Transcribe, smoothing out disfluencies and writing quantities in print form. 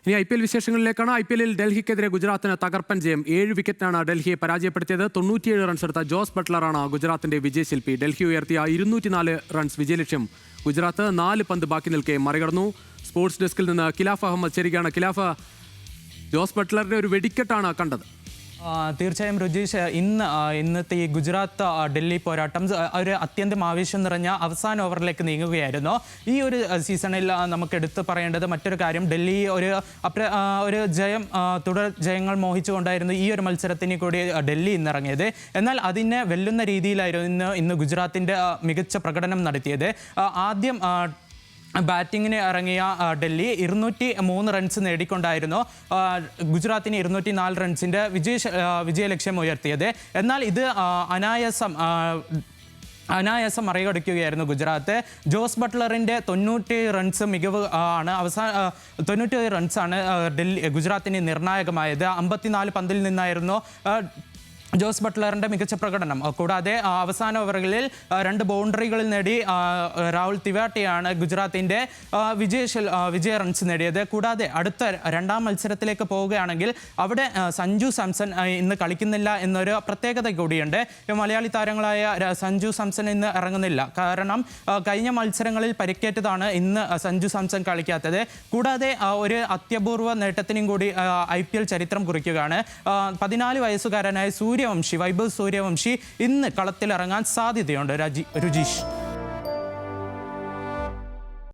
ഇനി IPL വിശേഷങ്ങളിലേക്കാണ്. IPL-ൽ ഡൽഹിക്കെതിരെ ഗുജറാത്തിന് തകർപ്പൻ ജയം. 7 വിക്കറ്റിനാണ് ഡൽഹിയെ പരാജയപ്പെടുത്തിയത്. 97 റൺസ് എടുത്ത ജോസ് ബട്ട്ലറാണ് ഗുജറാത്തിന്റെ വിജയശില്പി. ഡൽഹി ഉയർത്തിയ 204 റൺസ് വിജയലക്ഷ്യം ഗുജറാത്ത് 4 പന്ത് ബാക്കി നിൽക്കെ മറികടന്നു. സ്പോർട്സ് ഡെസ്കിൽ നിന്ന് ഖിലാഫ് അഹമ്മദ് ചേരുകയാണ്. ഖിലാഫ്, ജോസ് ബട്ട്ലറിന്റെ ഒരു വെടിക്കെട്ടാണ് കണ്ടത്. തീർച്ചയായും രുജീഷ്, ഇന്നത്തെ ഈ ഗുജറാത്ത് ഡൽഹി പോരാട്ടം ഒരു അത്യന്തം ആവേശം നിറഞ്ഞ അവസാന ഓവറിലേക്ക് നീങ്ങുകയായിരുന്നു. ഈ ഒരു സീസണിൽ നമുക്ക് എടുത്തു പറയേണ്ടത് മറ്റൊരു കാര്യം, ഡൽഹി ഒരു ജയം തുടർ ജയങ്ങൾ മോഹിച്ചുകൊണ്ടായിരുന്നു ഈ ഒരു മത്സരത്തിന് കൂടി ഡൽഹി ഇന്നിറങ്ങിയത്. എന്നാൽ അതിനെ വെല്ലുന്ന രീതിയിലായിരുന്നു ഇന്ന് ഗുജറാത്തിൻ്റെ മികച്ച പ്രകടനം നടത്തിയത്. ആദ്യം ബാറ്റിങ്ങിന് ഇറങ്ങിയ ഡൽഹി 203 റൺസ് നേടിക്കൊണ്ടായിരുന്നു ഗുജറാത്തിന് 204 റൺസിൻ്റെ വിജയലക്ഷ്യം ഉയർത്തിയത്. എന്നാൽ ഇത് അനായാസം മറികടക്കുകയായിരുന്നു ഗുജറാത്ത്. ജോസ് ബട്ട്ലറിൻ്റെ 97 റൺസ് മികവ് ആണ് 97 റൺസാണ് ഗുജറാത്തിന് നിർണായകമായത്. 54 പന്തിൽ നിന്നായിരുന്നു ജോസ് ബട്ട്ലറിൻ്റെ മികച്ച പ്രകടനം. കൂടാതെ അവസാന ഓവറുകളിൽ 2 ബൗണ്ടറികളിൽ നേടി രാഹുൽ തിവാട്ടിയാണ് ഗുജറാത്തിൻ്റെ വിജയ റൺസ് നേടിയത്. കൂടാതെ അടുത്ത രണ്ടാം മത്സരത്തിലേക്ക് പോവുകയാണെങ്കിൽ അവിടെ സഞ്ജു സാംസൺ ഇന്ന് കളിക്കുന്നില്ല എന്നൊരു പ്രത്യേകത കൂടിയുണ്ട്. മലയാളി താരങ്ങളായ സഞ്ജു സാംസൺ ഇന്ന് ഇറങ്ങുന്നില്ല. കാരണം കഴിഞ്ഞ മത്സരങ്ങളിൽ പരിക്കേറ്റതാണ് ഇന്ന് സഞ്ജു സാംസൺ കളിക്കാത്തത്. കൂടാതെ ഒരു അത്യപൂർവ നേട്ടത്തിനും കൂടി IPL ചരിത്രം കുറിക്കുകയാണ്. 14 വയസ്സുകാരനായ വൈഭവ് സൂര്യവംശി ഇന്ന് കളത്തിലിറങ്ങാൻ സാധ്യതയുണ്ട് രുജീഷ്.